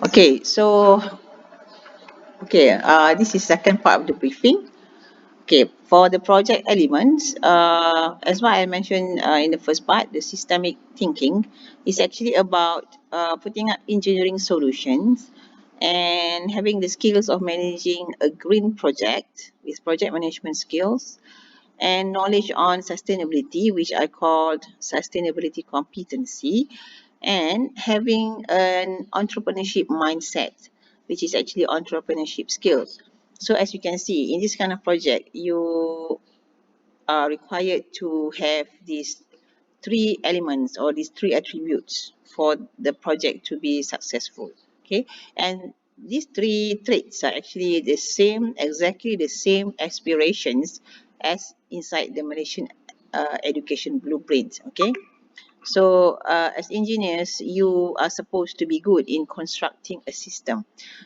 Okay, this is second part of the briefing. Okay, for the project elements, as what I mentioned in the first part, the systemic thinking is actually about putting up engineering solutions and having the skills of managing a green project with project management skills and knowledge on sustainability, which I called sustainability competency, and having an entrepreneurship mindset, which is actually entrepreneurship skills. So as you can see, in this kind of project, you are required to have these three elements or these three attributes for the project to be successful. Okay, and these three traits are actually the same, exactly the same aspirations as inside the Malaysian education blueprint. Okay, so as engineers, you are supposed to be good in constructing a system,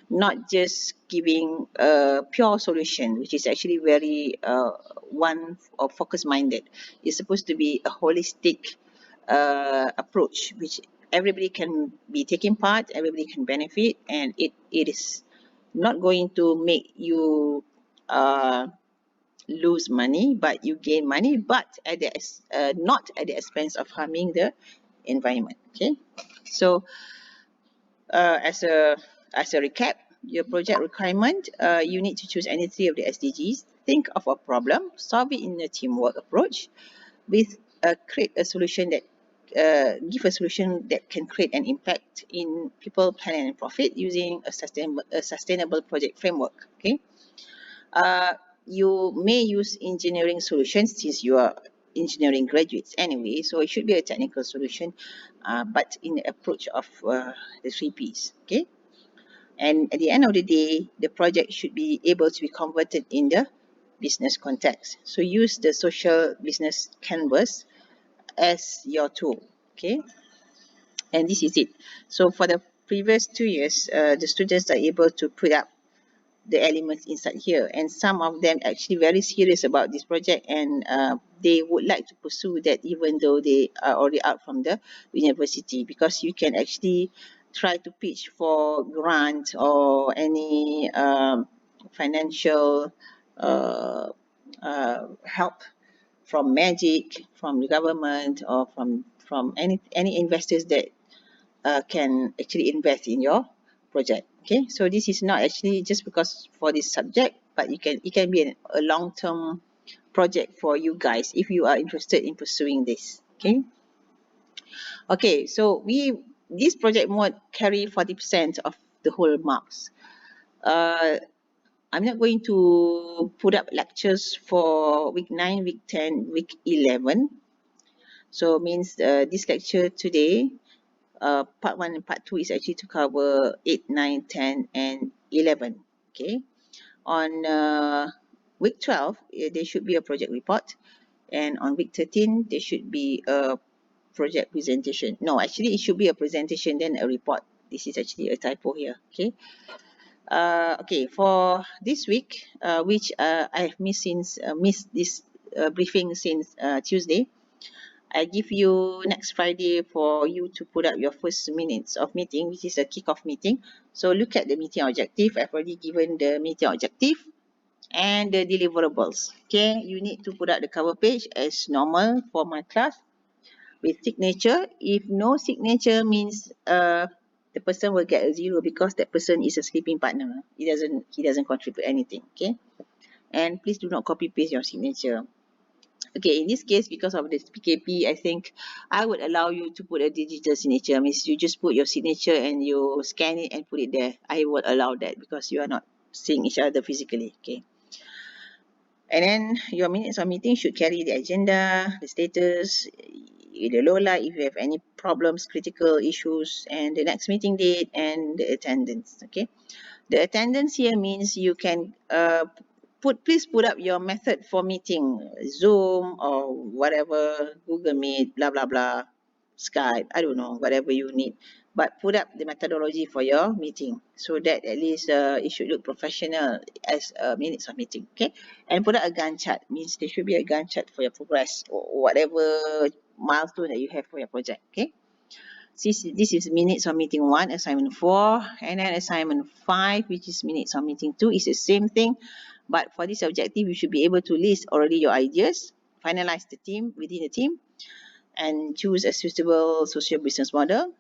not just giving a pure solution, which is actually very one or focus minded. It's supposed to be a holistic approach, which everybody can be taking part, everybody can benefit, and it is not going to make you lose money, but you gain money, but at the not at the expense of harming the environment. Okay, so uh, as a as a recap, your project requirement, you need to choose any three of the SDGs. Think of a problem, solve it in a teamwork approach, with create a solution that give a solution that can create an impact in people, planet, and profit using a sustainable project framework. Okay, uh, you may use engineering solutions since you are engineering graduates anyway, so it should be a technical solution, but in the approach of the three Ps. Okay, and at the end of the day, the project should be able to be converted in the business context. So use the social business canvas as your tool. Okay, and this is it. So for the previous 2 years, the students are able to put up the elements inside here, and some of them actually very serious about this project, and they would like to pursue that even though they are already out from the university, because you can actually try to pitch for grant or any financial uh, help from Magic, from the government, or from any investors that can actually invest in your project. Okay, so this is not actually just because for this subject, but it can be a long term project for you guys if you are interested in pursuing this. Okay, so this project mode carry 40% of the whole marks. uh, I'm not going to put up lectures for week 9, week 10, week 11. So means this lecture today, part 1 and part 2 is actually to cover 8, 9, 10, and 11. Okay. On week 12, there should be a project report. And on week 13, there should be a project presentation. No, actually, it should be a presentation, then a report. This is actually a typo here. Okay. For this week, which I have missed this briefing since Tuesday, I give you next Friday for you to put up your first minutes of meeting, which is a kick-off meeting. So look at the meeting objective. I've already given the meeting objective and the deliverables. Okay, you need to put up the cover page as normal for my class with signature. If no signature means the person will get a 0 because that person is a sleeping partner. He doesn't contribute anything. Okay, and please do not copy paste your signature. Okay, in this case, because of this PKP, I think I would allow you to put a digital signature. Means you just put your signature and you scan it and put it there. I would allow that because you are not seeing each other physically. Okay. And then your minutes of meeting should carry the agenda, the status, the low light if you have any problems, critical issues, and the next meeting date and the attendance. Okay. The attendance here means you can please put up your method for meeting, Zoom or whatever, Google Meet, blah blah blah, Skype, I don't know, whatever you need. But put up the methodology for your meeting so that at least it should look professional as minutes of meeting. Okay, and put up a Gantt chart, means there should be a Gantt chart for your progress or whatever milestone that you have for your project. Okay. This is minutes of meeting 1, assignment 4, and then assignment 5, which is minutes of meeting 2, is the same thing. But for this objective, you should be able to list already your ideas, finalize the team within the team, and choose a suitable social business model,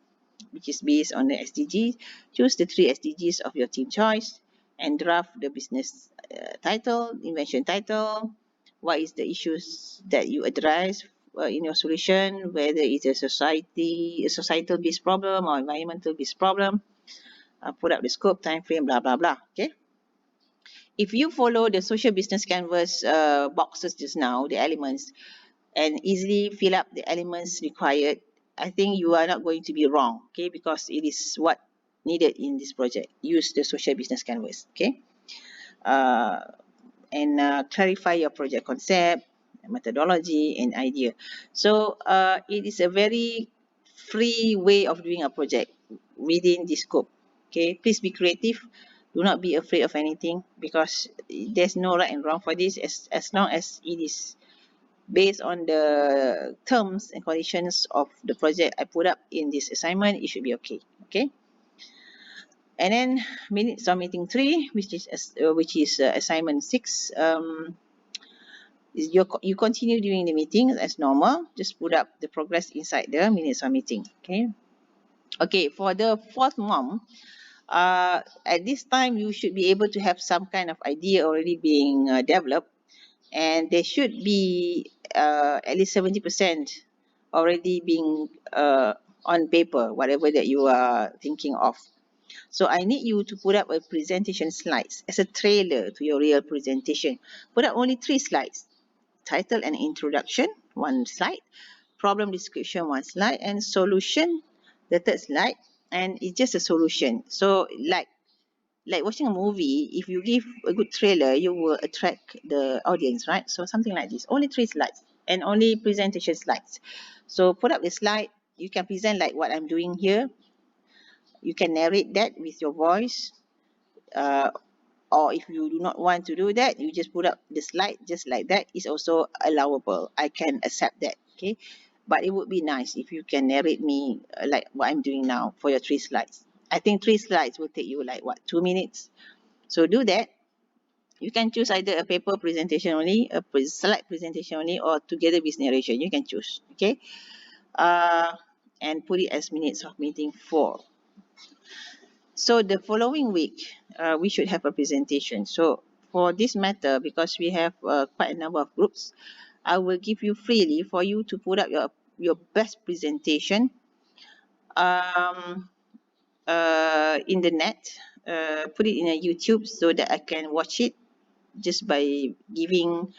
which is based on the SDGs. Choose the 3 SDGs of your team choice, and draft the business title, invention title. What is the issues that you address in your solution, whether it's a societal based problem or environmental based problem. Put up the scope, time frame, blah blah blah. Okay. If you follow the social business canvas boxes just now, the elements, and easily fill up the elements required, I think you are not going to be wrong, okay, because it is what needed in this project. Use the social business canvas, okay, and clarify your project concept, methodology, and idea. So it is a very free way of doing a project within this scope. Okay, please be creative. Do not be afraid of anything, because there's no right and wrong for this. As long as it is based on the terms and conditions of the project I put up in this assignment, it should be okay. Okay. And then minutes of meeting 3, which is assignment 6. You continue during the meeting as normal. Just put up the progress inside the minutes of meeting. Okay. Okay. For the 4th mom, at this time you should be able to have some kind of idea already being developed, and there should be at least 70% already being on paper, whatever that you are thinking of. So I need you to put up a presentation slides as a trailer to your real presentation. Put up only 3 slides. Title and introduction, 1 slide. Problem description, 1 slide. And solution, the 3rd slide. And it's just a solution. So like watching a movie, if you give a good trailer, you will attract the audience, right? So something like this. Only 3 slides and only presentation slides. So put up the slide. You can present like what I'm doing here. You can narrate that with your voice. Or if you do not want to do that, you just put up the slide just like that. It's also allowable. I can accept that. Okay. But it would be nice if you can narrate me like what I'm doing now for your 3 slides. I think 3 slides will take you like what, 2 minutes. So do that. You can choose either a paper presentation only, a slide presentation only, or together with narration. You can choose. Okay. And put it as minutes of meeting 4. So the following week, we should have a presentation. So for this matter, because we have quite a number of groups, I will give you freely for you to put up your best presentation in the net. Put it in a YouTube so that I can watch it just by giving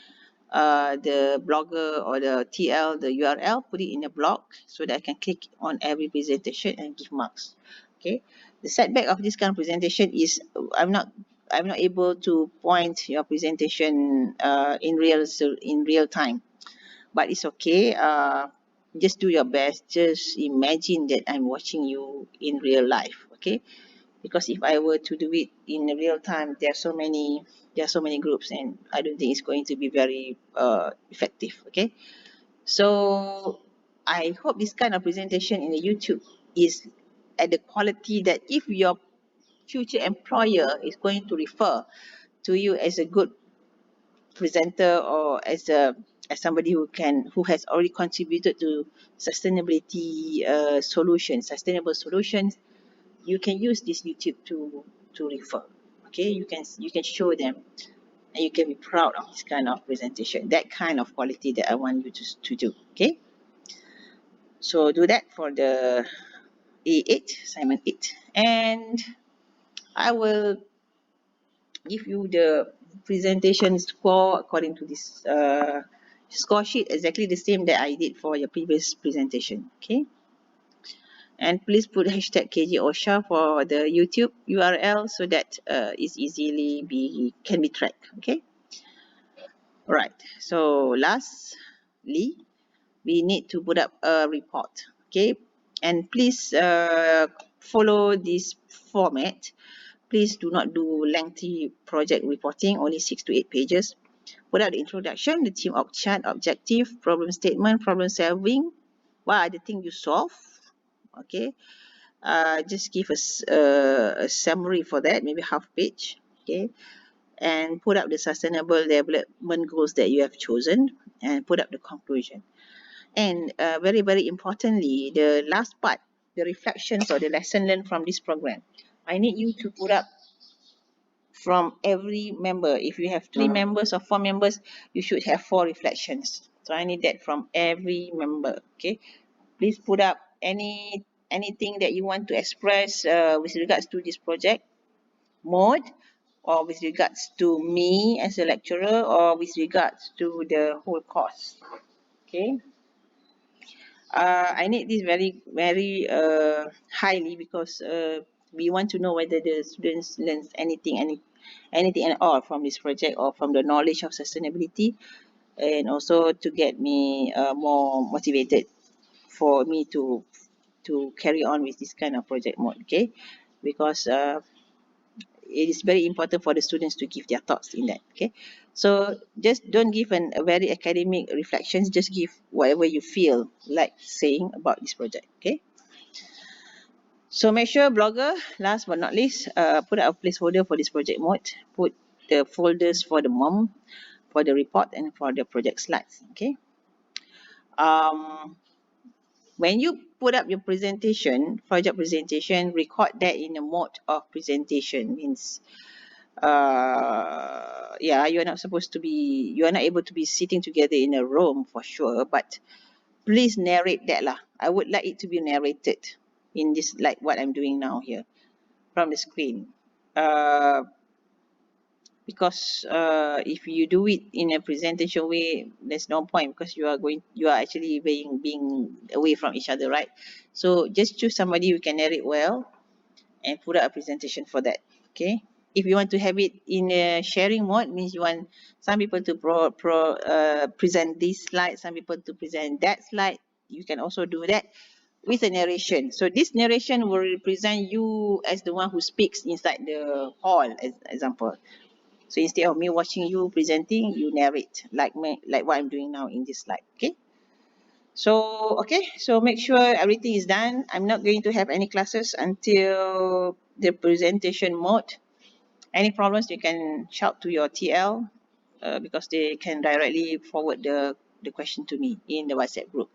the blogger or the TL the URL, put it in a blog so that I can click on every presentation and give marks. Okay. The setback of this kind of presentation is I'm not able to point your presentation in real time, but it's okay. Just do your best. Just imagine that I'm watching you in real life. Okay. Because if I were to do it in real time, there are so many groups, and I don't think it's going to be very effective. Okay. So I hope this kind of presentation in the YouTube is at the quality that if your future employer is going to refer to you as a good presenter, or as somebody who has already contributed to sustainability sustainable solutions, you can use this YouTube to refer. Okay, you can show them, and you can be proud of this kind of presentation, that kind of quality that I want you to do. Okay, so do that for the A8, assignment 8, and I will give you the presentation score according to this score sheet, exactly the same that I did for your previous presentation. Okay, and please put hashtag KGOSHA for the YouTube URL so that it's easily can be tracked. Okay. All right. So lastly, we need to put up a report. Okay, and please follow this format. Please do not do lengthy project reporting, only 6 to 8 pages. Put out the introduction, the team org chart, objective, problem statement, problem solving. What are the things you solve? Okay, just give us a summary for that, maybe half page. Okay, and put up the sustainable development goals that you have chosen, and put up the conclusion. And very, very importantly, the last part, the reflections or the lesson learned from this program. I need you to put up from every member. If you have 3 members or 4 members, you should have 4 reflections. So I need that from every member. Okay, please put up anything that you want to express with regards to this project mode, or with regards to me as a lecturer, or with regards to the whole course. Okay, I need this very, very highly, because we want to know whether the students learn anything at all from this project, or from the knowledge of sustainability, and also to get me more motivated for me to carry on with this kind of project mode. Okay, because it is very important for the students to give their thoughts in that. Okay, so just don't give a very academic reflections, just give whatever you feel like saying about this project. Okay, so make sure, blogger, last but not least, put out a placeholder for this project mode, put the folders for the mom, for the report, and for the project slides. Okay, um when you put up your presentation, project presentation, record that in a mode of presentation. Means yeah, you are not able to be sitting together in a room for sure, but please narrate that lah. I would like it to be narrated in this, like what I'm doing now here from the screen. uh, because if you do it in a presentation way, there's no point, because you are actually being away from each other, right? So just choose somebody who can narrate well, and put up a presentation for that. Okay, if you want to have it in a sharing mode, means you want some people to present this slide, some people to present that slide, you can also do that with a narration. So this narration will represent you as the one who speaks inside the hall, as example. So instead of me watching you presenting, you narrate like what I'm doing now in this slide. Okay, so okay, so make sure everything is done. I'm not going to have any classes until the presentation mode. Any problems, you can shout to your TL, because they can directly forward the question to me in the WhatsApp group.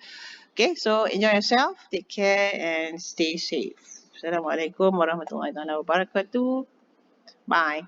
Okay, so enjoy yourself, take care, and stay safe. Assalamualaikum warahmatullahi wabarakatuh. Bye.